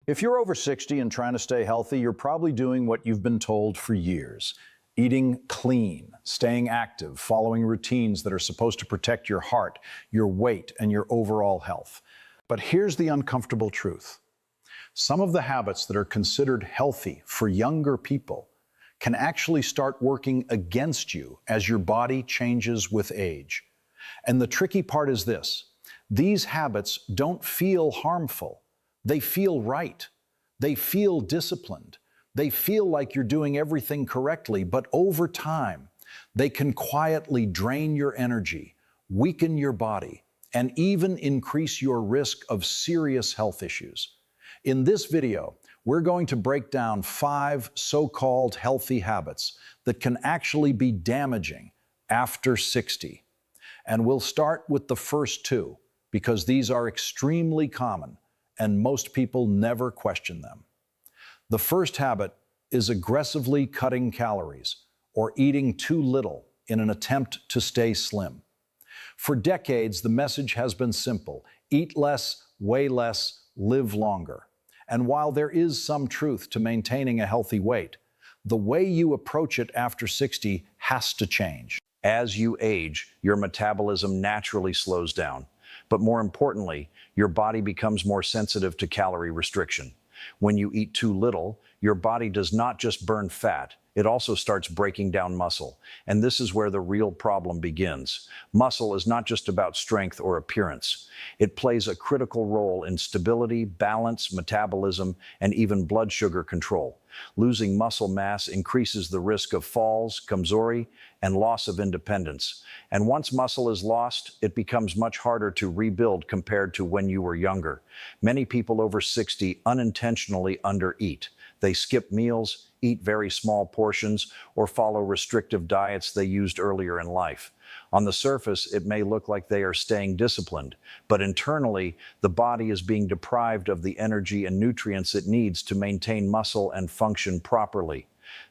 If you're over 60 and trying to stay healthy, you're probably doing what you've been told for years. Eating clean, staying active, following routines that are supposed to protect your heart, your weight, and your overall health. But here's the uncomfortable truth. Some of the habits that are considered healthy for younger people can actually start working against you as your body changes with age. And the tricky part is this: these habits don't feel harmful. They feel right. They feel disciplined. They feel like you're doing everything correctly, but over time, they can quietly drain your energy, weaken your body, and even increase your risk of serious health issues. In this video, we're going to break down 5 so-called healthy habits that can actually be damaging after 60. And we'll start with the first 2, because these are extremely common and most people never question them. The first habit is aggressively cutting calories or eating too little in an attempt to stay slim. For decades, the message has been simple: eat less, weigh less, live longer. And while there is some truth to maintaining a healthy weight, the way you approach it after 60 has to change. As you age, your metabolism naturally slows down. But more importantly, your body becomes more sensitive to calorie restriction. When you eat too little, your body does not just burn fat, it also starts breaking down muscle. And this is where the real problem begins. Muscle is not just about strength or appearance. It plays a critical role in stability, balance, metabolism, and even blood sugar control. Losing muscle mass increases the risk of falls, kamzori, and loss of independence. And once muscle is lost, it becomes much harder to rebuild compared to when you were younger. Many people over 60 unintentionally undereat. They skip meals, eat very small portions, or follow restrictive diets they used earlier in life. On the surface, it may look like they are staying disciplined, but internally, the body is being deprived of the energy and nutrients it needs to maintain muscle and function properly.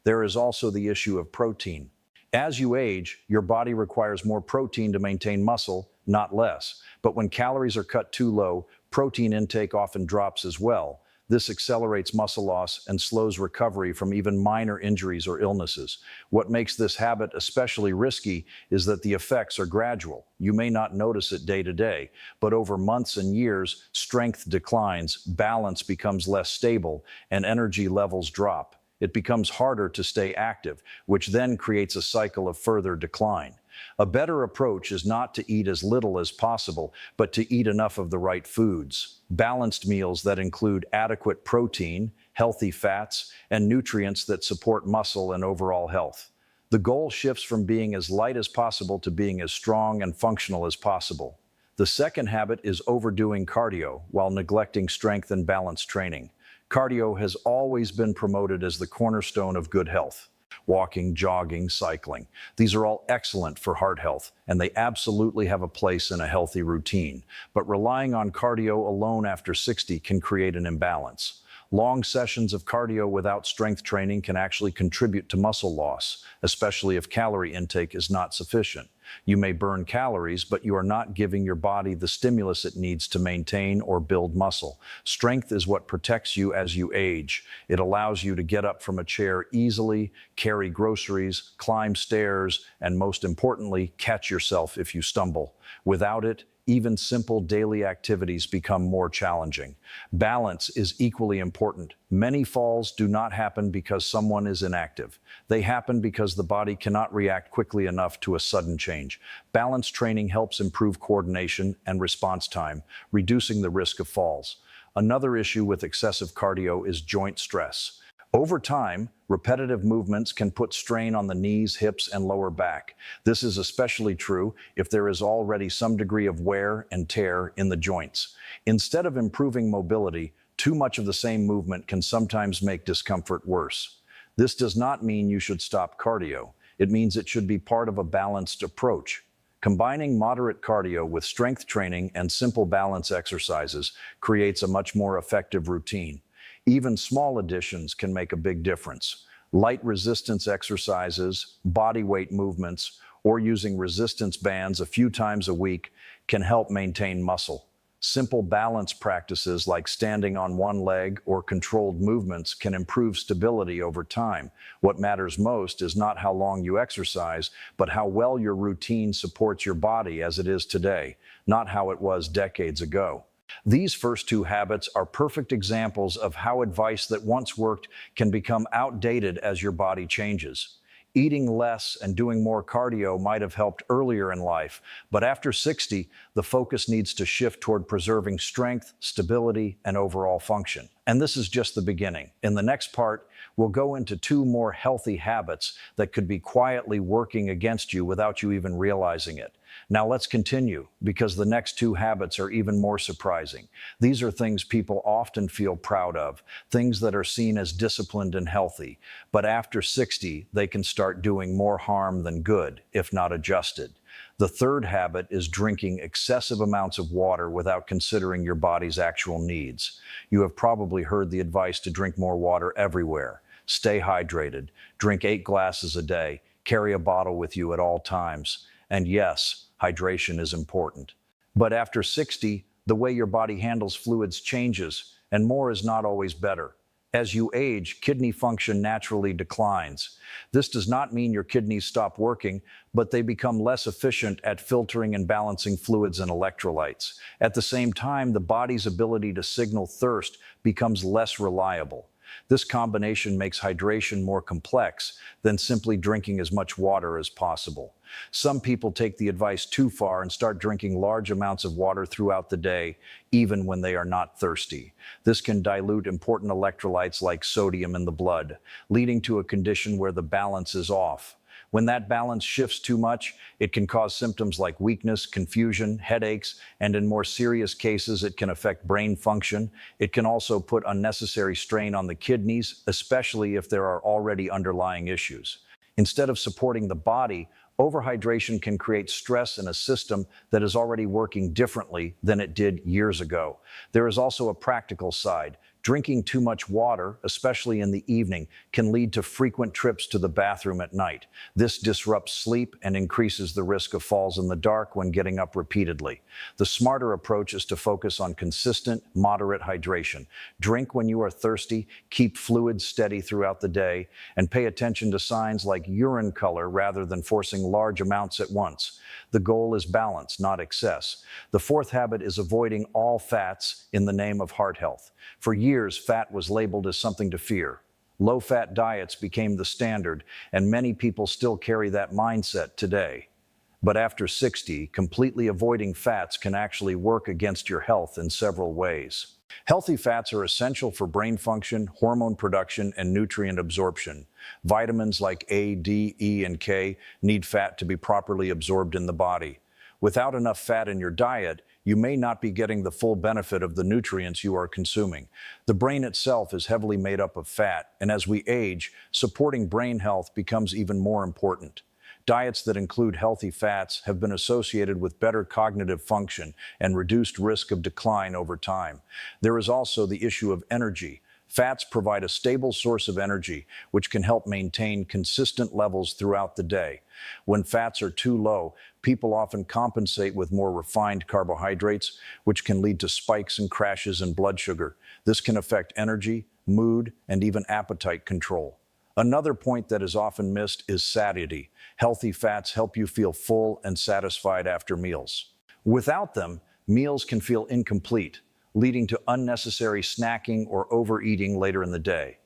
There is also the issue of protein. As you age, your body requires more protein to maintain muscle, not less. But when calories are cut too low, protein intake often drops as well. This accelerates muscle loss and slows recovery from even minor injuries or illnesses. What makes this habit especially risky is that the effects are gradual. You may not notice it day to day, but over months and years, strength declines, balance becomes less stable, and energy levels drop. It becomes harder to stay active, which then creates a cycle of further decline. A better approach is not to eat as little as possible, but to eat enough of the right foods. Balanced meals that include adequate protein, healthy fats, and nutrients that support muscle and overall health. The goal shifts from being as light as possible to being as strong and functional as possible. The second habit is overdoing cardio while neglecting strength and balance training. Cardio has always been promoted as the cornerstone of good health. Walking, jogging, cycling. These are all excellent for heart health, and they absolutely have a place in a healthy routine. But relying on cardio alone after 60 can create an imbalance. Long sessions of cardio without strength training can actually contribute to muscle loss, especially if calorie intake is not sufficient. You may burn calories, but you are not giving your body the stimulus it needs to maintain or build muscle. Strength is what protects you as you age. It allows you to get up from a chair easily, carry groceries, climb stairs, and most importantly, catch yourself if you stumble. Without it, even simple daily activities become more challenging. Balance is equally important. Many falls do not happen because someone is inactive. They happen because the body cannot react quickly enough to a sudden change. Balance training helps improve coordination and response time, reducing the risk of falls. Another issue with excessive cardio is joint stress. Over time, repetitive movements can put strain on the knees, hips, and lower back. This is especially true if there is already some degree of wear and tear in the joints. Instead of improving mobility, too much of the same movement can sometimes make discomfort worse. This does not mean you should stop cardio. It means it should be part of a balanced approach. Combining moderate cardio with strength training and simple balance exercises creates a much more effective routine. Even small additions can make a big difference. Light resistance exercises, body weight movements, or using resistance bands a few times a week can help maintain muscle. Simple balance practices like standing on one leg or controlled movements can improve stability over time. What matters most is not how long you exercise, but how well your routine supports your body as it is today, not how it was decades ago. These first two habits are perfect examples of how advice that once worked can become outdated as your body changes. Eating less and doing more cardio might have helped earlier in life, but after 60, the focus needs to shift toward preserving strength, stability, and overall function. And this is just the beginning. In the next part, we'll go into two more healthy habits that could be quietly working against you without you even realizing it. Now let's continue, because the next two habits are even more surprising. These are things people often feel proud of, things that are seen as disciplined and healthy. But after 60, they can start doing more harm than good, if not adjusted. The third habit is drinking excessive amounts of water without considering your body's actual needs. You have probably heard the advice to drink more water everywhere. Stay hydrated, drink 8 glasses a day, carry a bottle with you at all times. And yes, hydration is important. But after 60, the way your body handles fluids changes, and more is not always better. As you age, kidney function naturally declines. This does not mean your kidneys stop working, but they become less efficient at filtering and balancing fluids and electrolytes. At the same time, the body's ability to signal thirst becomes less reliable. This combination makes hydration more complex than simply drinking as much water as possible. Some people take the advice too far and start drinking large amounts of water throughout the day, even when they are not thirsty. This can dilute important electrolytes like sodium in the blood, leading to a condition where the balance is off. When that balance shifts too much, it can cause symptoms like weakness, confusion, headaches, and in more serious cases, it can affect brain function. It can also put unnecessary strain on the kidneys, especially if there are already underlying issues. Instead of supporting the body, overhydration can create stress in a system that is already working differently than it did years ago. There is also a practical side. Drinking too much water, especially in the evening, can lead to frequent trips to the bathroom at night. This disrupts sleep and increases the risk of falls in the dark when getting up repeatedly. The smarter approach is to focus on consistent, moderate hydration. Drink when you are thirsty, keep fluids steady throughout the day, and pay attention to signs like urine color rather than forcing large amounts at once. The goal is balance, not excess. The fourth habit is avoiding all fats in the name of heart health. For years, fat was labeled as something to fear. Low-fat diets became the standard, and many people still carry that mindset today. But after 60, completely avoiding fats can actually work against your health in several ways. Healthy fats are essential for brain function, hormone production, and nutrient absorption. Vitamins like A, D, E, and K need fat to be properly absorbed in the body. Without enough fat in your diet, you may not be getting the full benefit of the nutrients you are consuming. The brain itself is heavily made up of fat, and as we age, supporting brain health becomes even more important. Diets that include healthy fats have been associated with better cognitive function and reduced risk of decline over time. There is also the issue of energy. Fats provide a stable source of energy, which can help maintain consistent levels throughout the day. When fats are too low, people often compensate with more refined carbohydrates, which can lead to spikes and crashes in blood sugar. This can affect energy, mood, and even appetite control. Another point that is often missed is satiety. Healthy fats help you feel full and satisfied after meals. Without them, meals can feel incomplete, leading to unnecessary snacking or overeating later in the day.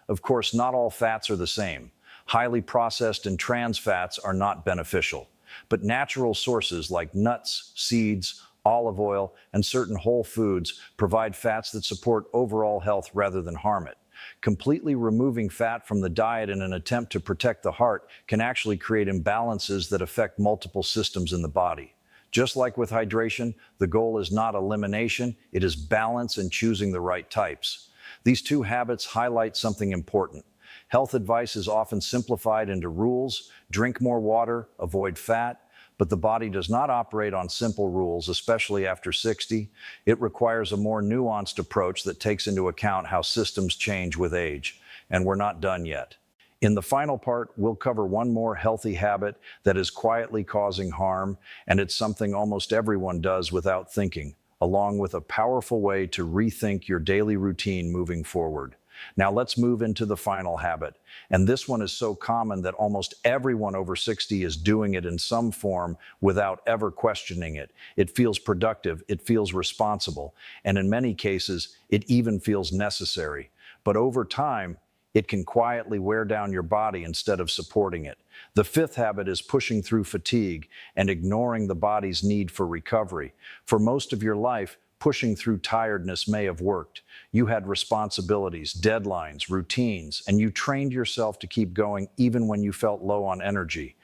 Of course, not all fats are the same. Highly processed and trans fats are not beneficial, but natural sources like nuts, seeds, olive oil, and certain whole foods provide fats that support overall health rather than harm it. Completely removing fat from the diet in an attempt to protect the heart can actually create imbalances that affect multiple systems in the body. Just like with hydration, the goal is not elimination, it is balance and choosing the right types. These two habits highlight something important. Health advice is often simplified into rules: drink more water, avoid fat, but the body does not operate on simple rules, especially after 60. It requires a more nuanced approach that takes into account how systems change with age. And we're not done yet. In the final part, we'll cover one more healthy habit that is quietly causing harm, and it's something almost everyone does without thinking: along with a powerful way to rethink your daily routine moving forward. Now let's move into the final habit. And this one is so common that almost everyone over 60 is doing it in some form without ever questioning it. It feels productive, it feels responsible, and in many cases, it even feels necessary. But over time, it can quietly wear down your body instead of supporting it. The fifth habit is pushing through fatigue and ignoring the body's need for recovery. For most of your life, pushing through tiredness may have worked. You had responsibilities, deadlines, routines, and you trained yourself to keep going even when you felt low on energy.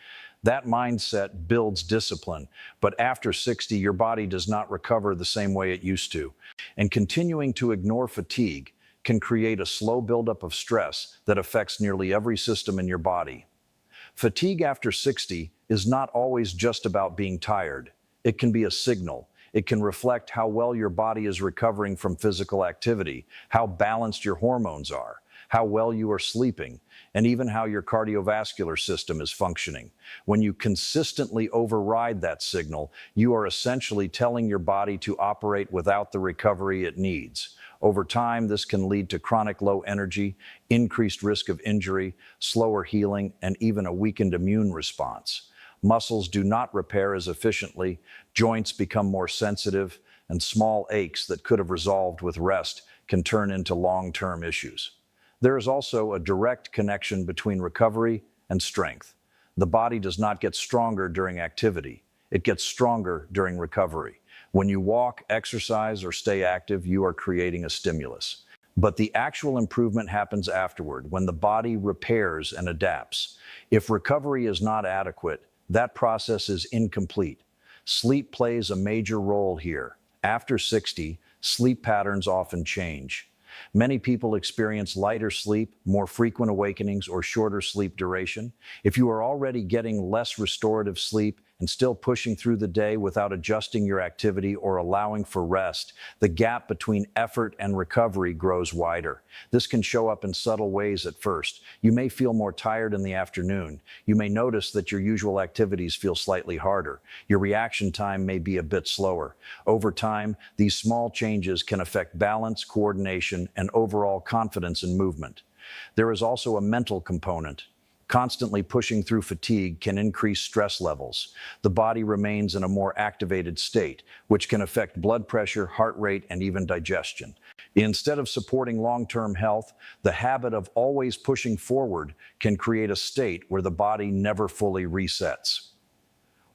That mindset builds discipline, but after 60, your body does not recover the same way it used to. And continuing to ignore fatigue can create a slow buildup of stress that affects nearly every system in your body. Fatigue after 60 is not always just about being tired. It can be a signal. It can reflect how well your body is recovering from physical activity, how balanced your hormones are, how well you are sleeping, and even how your cardiovascular system is functioning. When you consistently override that signal, you are essentially telling your body to operate without the recovery it needs. Over time, this can lead to chronic low energy, increased risk of injury, slower healing, and even a weakened immune response. Muscles do not repair as efficiently, joints become more sensitive, and small aches that could have resolved with rest can turn into long-term issues. There is also a direct connection between recovery and strength. The body does not get stronger during activity. It gets stronger during recovery. When you walk, exercise, or stay active, you are creating a stimulus. But the actual improvement happens afterward, when the body repairs and adapts. If recovery is not adequate, that process is incomplete. Sleep plays a major role here. After 60, sleep patterns often change. Many people experience lighter sleep, more frequent awakenings, or shorter sleep duration. If you are already getting less restorative sleep and still pushing through the day without adjusting your activity or allowing for rest, the gap between effort and recovery grows wider. This can show up in subtle ways at first. You may feel more tired in the afternoon. You may notice that your usual activities feel slightly harder. Your reaction time may be a bit slower. Over time, these small changes can affect balance, coordination, and overall confidence in movement. There is also a mental component. Constantly pushing through fatigue can increase stress levels. The body remains in a more activated state, which can affect blood pressure, heart rate, and even digestion. Instead of supporting long-term health, the habit of always pushing forward can create a state where the body never fully resets.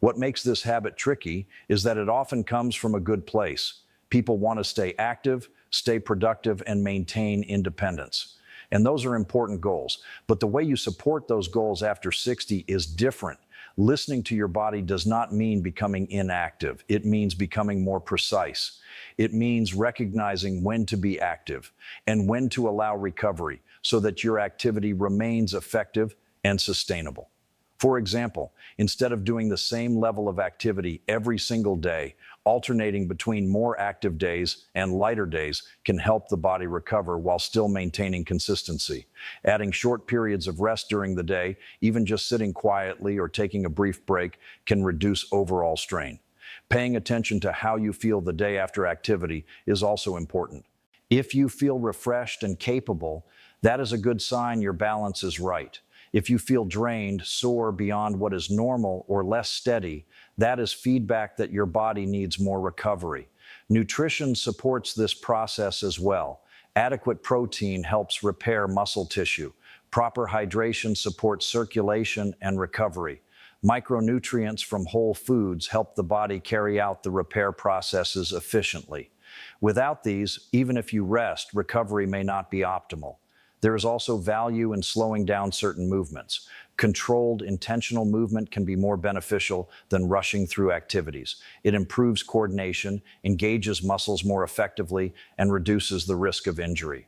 What makes this habit tricky is that it often comes from a good place. People want to stay active, stay productive, and maintain independence. And those are important goals. But the way you support those goals after 60 is different. Listening to your body does not mean becoming inactive. It means becoming more precise. It means recognizing when to be active and when to allow recovery so that your activity remains effective and sustainable. For example, instead of doing the same level of activity every single day, alternating between more active days and lighter days can help the body recover while still maintaining consistency. Adding short periods of rest during the day, even just sitting quietly or taking a brief break, can reduce overall strain. Paying attention to how you feel the day after activity is also important. If you feel refreshed and capable, that is a good sign your balance is right. If you feel drained, sore beyond what is normal, or less steady, that is feedback that your body needs more recovery. Nutrition supports this process as well. Adequate protein helps repair muscle tissue. Proper hydration supports circulation and recovery. Micronutrients from whole foods help the body carry out the repair processes efficiently. Without these, even if you rest, recovery may not be optimal. There is also value in slowing down certain movements. Controlled, intentional movement can be more beneficial than rushing through activities. It improves coordination, engages muscles more effectively, and reduces the risk of injury.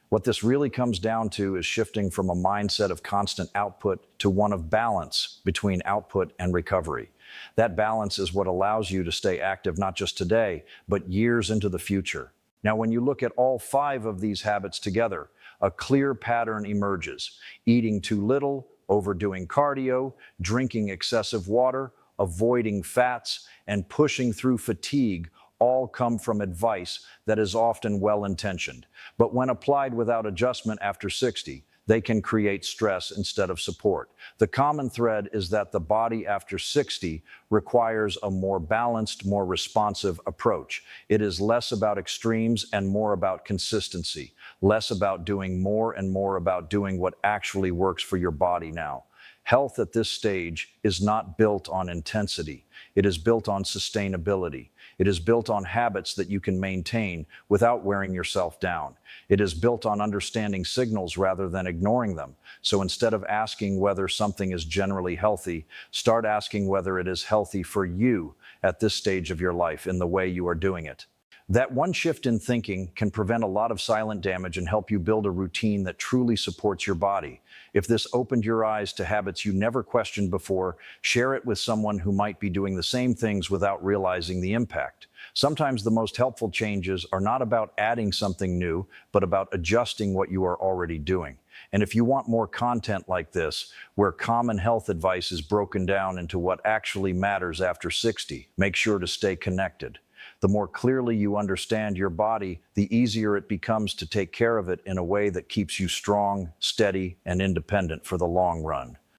What this really comes down to is shifting from a mindset of constant output to one of balance between output and recovery. That balance is what allows you to stay active not just today, but years into the future. Now, when you look at all 5 of these habits together, a clear pattern emerges. Eating too little, overdoing cardio, drinking excessive water, avoiding fats, and pushing through fatigue all come from advice that is often well-intentioned. But when applied without adjustment after 60, they can create stress instead of support. The common thread is that the body after 60 requires a more balanced, more responsive approach. It is less about extremes and more about consistency, less about doing more and more about doing what actually works for your body now. Health at this stage is not built on intensity. It is built on sustainability. It is built on habits that you can maintain without wearing yourself down. It is built on understanding signals rather than ignoring them. So instead of asking whether something is generally healthy, start asking whether it is healthy for you at this stage of your life in the way you are doing it. That one shift in thinking can prevent a lot of silent damage and help you build a routine that truly supports your body. If this opened your eyes to habits you never questioned before, share it with someone who might be doing the same things without realizing the impact. Sometimes the most helpful changes are not about adding something new, but about adjusting what you are already doing. And if you want more content like this, where common health advice is broken down into what actually matters after 60, make sure to stay connected. The more clearly you understand your body, the easier it becomes to take care of it in a way that keeps you strong, steady, and independent for the long run.